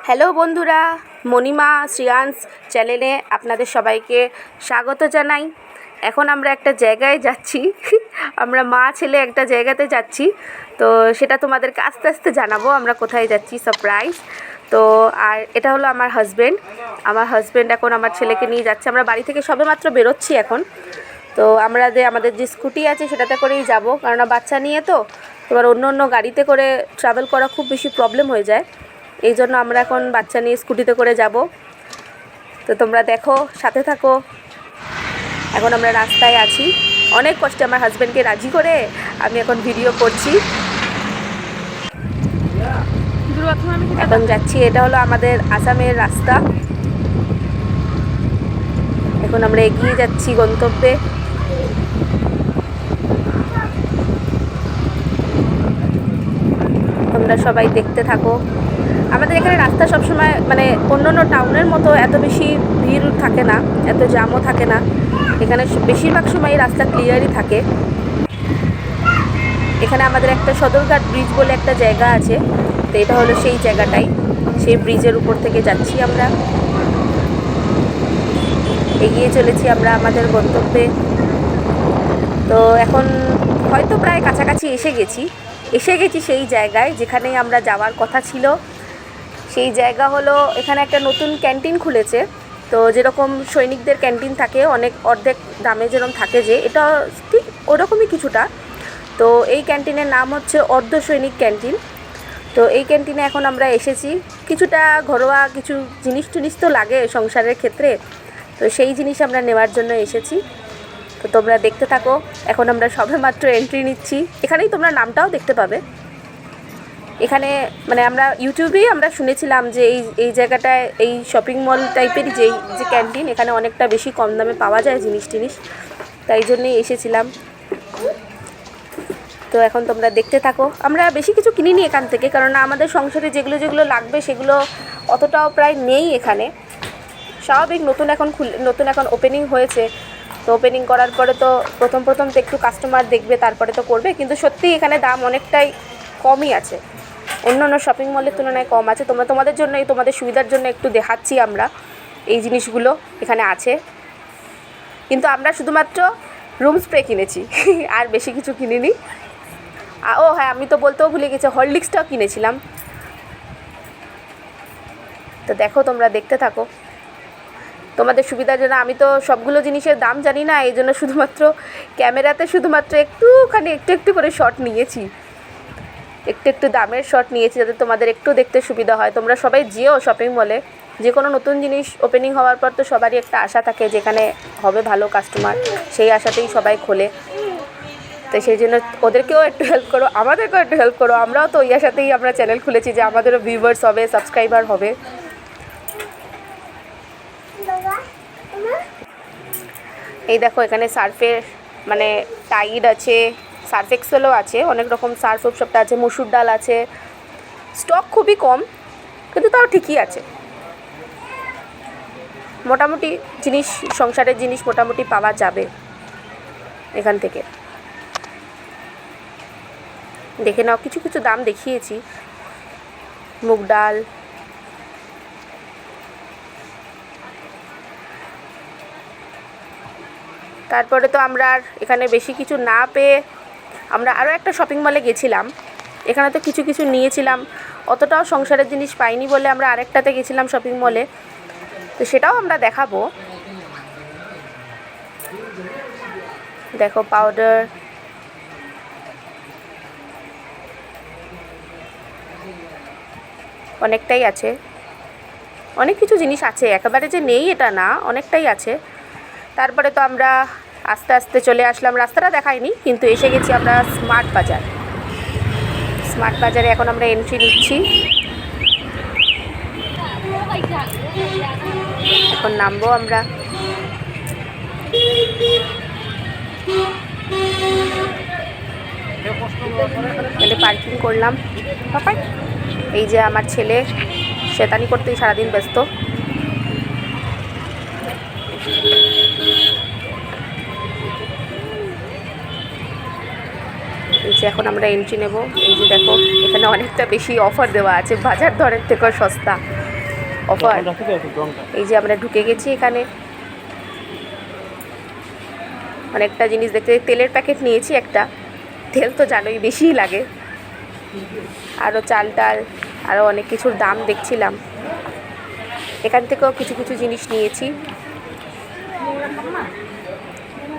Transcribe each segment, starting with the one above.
Hello বন্ধুরা, মণিমা শ্রেয়াংস চ্যানেলে আপনাদের সবাইকে স্বাগত জানাই। এখন আমরা একটা জায়গায় যাচ্ছি, আমরা মা ছেলে একটা জায়গাতে যাচ্ছি। তো সেটা তোমাদেরকে আস্তে আস্তে জানাবো আমরা কোথায় যাচ্ছি, সারপ্রাইজ। তো আর এটা হলো আমার হাজব্যান্ড এখন আমার ছেলেকে নিয়ে যাচ্ছে। আমরা বাড়ি থেকে সবেমাত্র বেরোচ্ছি এখন। তো আমাদের যে স্কুটি আছে সেটাতে করেই যাব, কারণ বাচ্চা নিয়ে তো এবার অন্য গাড়িতে করে ট্রাভেল করা খুব বেশি প্রবলেম হয়ে যায়। এই জন্য আমরা এখন বাচ্চা নিয়ে স্কুটিতে করে যাব। তো তোমরা দেখো, সাথে থাকো। এখন আমরা রাস্তায় আছি, অনেক কষ্টে আমার হাজব্যান্ডকে রাজি করে আমি এখন ভিডিও করছি। এখন যাচ্ছি, এটা হলো আমাদের আসামের রাস্তা। এখন আমরা এগিয়ে যাচ্ছি গন্তব্যে। তোমরা সবাই দেখতে থাকো। আমাদের এখানে রাস্তা সবসময় মানে অন্য টাউনের মতো এত বেশি ভিড় থাকে না, এত জ্যামও থাকে না। এখানে বেশিরভাগ সময় রাস্তা ক্লিয়ারই থাকে। এখানে আমাদের একটা সদরঘাট ব্রিজ বলে একটা জায়গা আছে, তো এটা হলো সেই জায়গাটাই। সেই ব্রিজের উপর থেকে যাচ্ছি আমরা, এগিয়ে চলেছি আমরা আমাদের গন্তব্যে। তো এখন হয়তো প্রায় কাছাকাছি এসে গেছি সেই জায়গায় যেখানে আমরা যাওয়ার কথা ছিল। সেই জায়গা হলো, এখানে একটা নতুন ক্যান্টিন খুলেছে। তো যেরকম সৈনিকদের ক্যান্টিন থাকে অনেক অর্ধেক দামে যেরকম থাকে, যে এটা ঠিক ওরকমই কিছুটা। তো এই ক্যান্টিনের নাম হচ্ছে অর্ধ সৈনিক ক্যান্টিন। তো এই ক্যান্টিনে এখন আমরা এসেছি। কিছুটা ঘরোয়া কিছু জিনিস তো লাগে সংসারের ক্ষেত্রে, তো সেই জিনিস আমরা নেওয়ার জন্য এসেছি। তো তোমরা দেখতে থাকো। এখন আমরা সবেমাত্র এন্ট্রি নিচ্ছি। এখানেই তোমরা নামটাও দেখতে পাবে। এখানে মানে আমরা ইউটিউবেই আমরা শুনেছিলাম যে এই জায়গাটায় এই শপিং মল টাইপের যে ক্যান্টিন, এখানে অনেকটা বেশি কম দামে পাওয়া যায় জিনিস, তাই জন্যই এসেছিলাম। তো এখন তোমরা দেখতে থাকো। আমরা বেশি কিছু কিনিনি এখান থেকে, কারণ আমাদের সংসারে যেগুলো লাগবে সেগুলো অতটাও প্রায় নেই এখানে। স্বাভাবিক, নতুন এখন ওপেনিং হয়েছে। তো ওপেনিং করার পরে তো প্রথম তো একটু কাস্টমার দেখবে, তারপরে তো করবে। কিন্তু সত্যিই এখানে দাম অনেকটাই কমই আছে, অন্য শপিং মলের তুলনায় কম আছে। তোমাদের জন্য, তোমাদের সুবিধার জন্য একটু দেখাচ্ছি আমরা এই জিনিসগুলো এখানে আছে। কিন্তু আমরা শুধুমাত্র রুম স্প্রে কিনেছি, আর বেশি কিছু কিনিনি। ও হ্যাঁ, আমি তো বলতেও ভুলে গেছি, হরলিক্সটাও কিনেছিলাম। তো দেখো, তোমরা দেখতে থাকো তোমাদের সুবিধার জন্য। আমি তো সবগুলো জিনিসের দাম জানি না, এই জন্য শুধুমাত্র ক্যামেরাতে একটু করে শট নিয়েছি, একটু দামের শট নিয়েছি, যাতে তোমাদের একটু দেখতে সুবিধা হয়। তোমরা সবাই যেও শপিং মলে। যে কোনো নতুন জিনিস ওপেনিং হওয়ার পর তো সবারই একটা আশা থাকে যেখানে হবে ভালো কাস্টমার, সেই আশাতেই সবাই খোলে। তো সেই জন্য ওদেরকেও একটু হেল্প করো, আমাদেরকেও একটু হেল্প করো। আমরাও তো ওই আশাতেই আমরা চ্যানেল খুলেছি যে আমাদেরও ভিউয়ার্স হবে, সাবস্ক্রাইবার হবে। এই দেখো, এখানে সার্ফের মানে টাইড আছে, সার্ফ এক্সেলও আছে, অনেক রকম সার্ফ সবটা আছে, মসুর ডাল আছে। স্টক খুবই কম, কিন্তু তাও ঠিকই আছে। মোটামুটি সংসারের জিনিস মোটামুটি পাওয়া যাবে এখান থেকে। দেখে নাও, কিছু দাম দেখিয়েছি। মুগ ডাল, তারপরে তো আমরা আর এখানে বেশি কিছু না পেয়ে আমরা আরও একটা শপিং মলে গেছিলাম। এখানে তো কিছু নিয়েছিলাম, অতটাও সংসারের জিনিস পাইনি বলে আমরা আরেকটাতে গেছিলাম শপিং মলে। তো সেটাও আমরা দেখাবো। দেখো, পাউডার, অনেকটাই আছে, অনেক কিছু জিনিস আছে, একেবারে যে নেই এটা না, অনেকটাই আছে। তারপরে তো আমরা আস্তে আস্তে চলে আসলাম, রাস্তাটা দেখাইনি, কিন্তু এসে গেছি আমরা স্মার্ট বাজারে। এখন আমরা এন্ট্রি নিচ্ছি, এখন নামবো আমরা। পার্কিং করলাম। এই যে আমার ছেলে শয়তানি করতেই সারাদিন ব্যস্ত। এই যে এখন আমরা এন্ট্রি নেব। এই যে দেখো, এখানে অনেকটা বেশি অফার দেওয়া আছে, বাজার দরের থেকেও সস্তা। অফার। এই যে আমরা ঢুকে গেছি এখানে, অনেকটা জিনিস দেখতে। তেলের প্যাকেট নিয়েছি একটা, তেল তো জানোই বেশিই লাগে, আরও চাল টাল আরও অনেক কিছুর দাম দেখছিলাম। এখান থেকেও কিছু কিছু জিনিস নিয়েছি,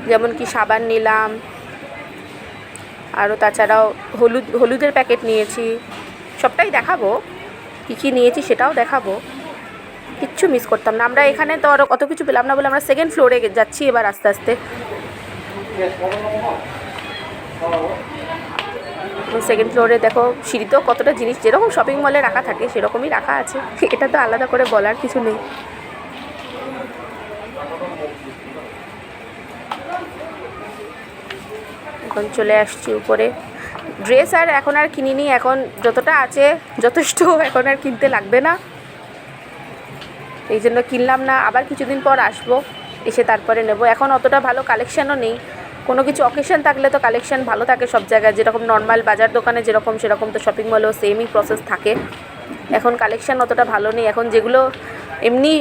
যেমন কি সাবান নিলাম, আরও তাছাড়াও হলুদের প্যাকেট নিয়েছি। সবটাই দেখাবো, কী কী নিয়েছি সেটাও দেখাবো, কিচ্ছু মিস করতাম না। আমরা এখানে তো আরও কত কিছু পেলাম না বলে আমরা সেকেন্ড ফ্লোরে যাচ্ছি এবার আস্তে আস্তে। সেকেন্ড ফ্লোরে দেখো সিঁড়িতেও কতটা জিনিস যেরকম শপিং মলে রাখা থাকে সেরকমই রাখা আছে, এটা তো আলাদা করে বলার কিছু নেই। এখন চলে আসছি উপরে। ড্রেস আর এখন আর কিনিনি, এখন যতটা আছে যথেষ্ট, এখন আর কিনতে লাগবে না, এই জন্য কিনলাম না। আবার কিছুদিন পর আসবো, এসে তারপরে নেব। এখন অতটা ভালো কালেকশানও নেই, কোনো কিছু অকেশন থাকলে তো কালেকশান ভালো থাকে সব জায়গায়, যেরকম নর্মাল বাজার দোকানে যেরকম সেরকম তো শপিং মলেও সেমই প্রসেস থাকে। এখন কালেকশান অতটা ভালো নেই, এখন যেগুলো এমনি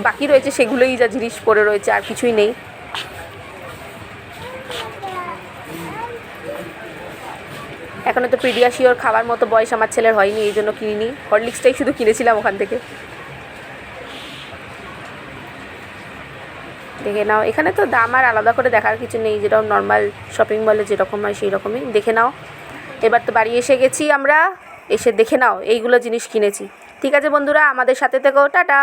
বাকি রয়েছে সেগুলোই যা জিনিস পড়ে রয়েছে, আর কিছুই নেই। এখনও তো পিডিয়াশিওর খাওয়ার মতো বয়স আমার ছেলের হয়নি, এই জন্য কিনিনি। হরলিক্সটাই শুধু কিনেছিলাম ওখান থেকে। দেখে নাও, এখানে তো দাম আর আলাদা করে দেখার কিছু নেই, যেরকম নর্মাল শপিং মলে যেরকম হয় সেই রকমই। দেখে নাও, এবার তো বাড়ি এসে গেছি আমরা, এসে দেখে নাও এইগুলো জিনিস কিনেছি। ঠিক আছে বন্ধুরা, আমাদের সাথে থেকো, টাটা।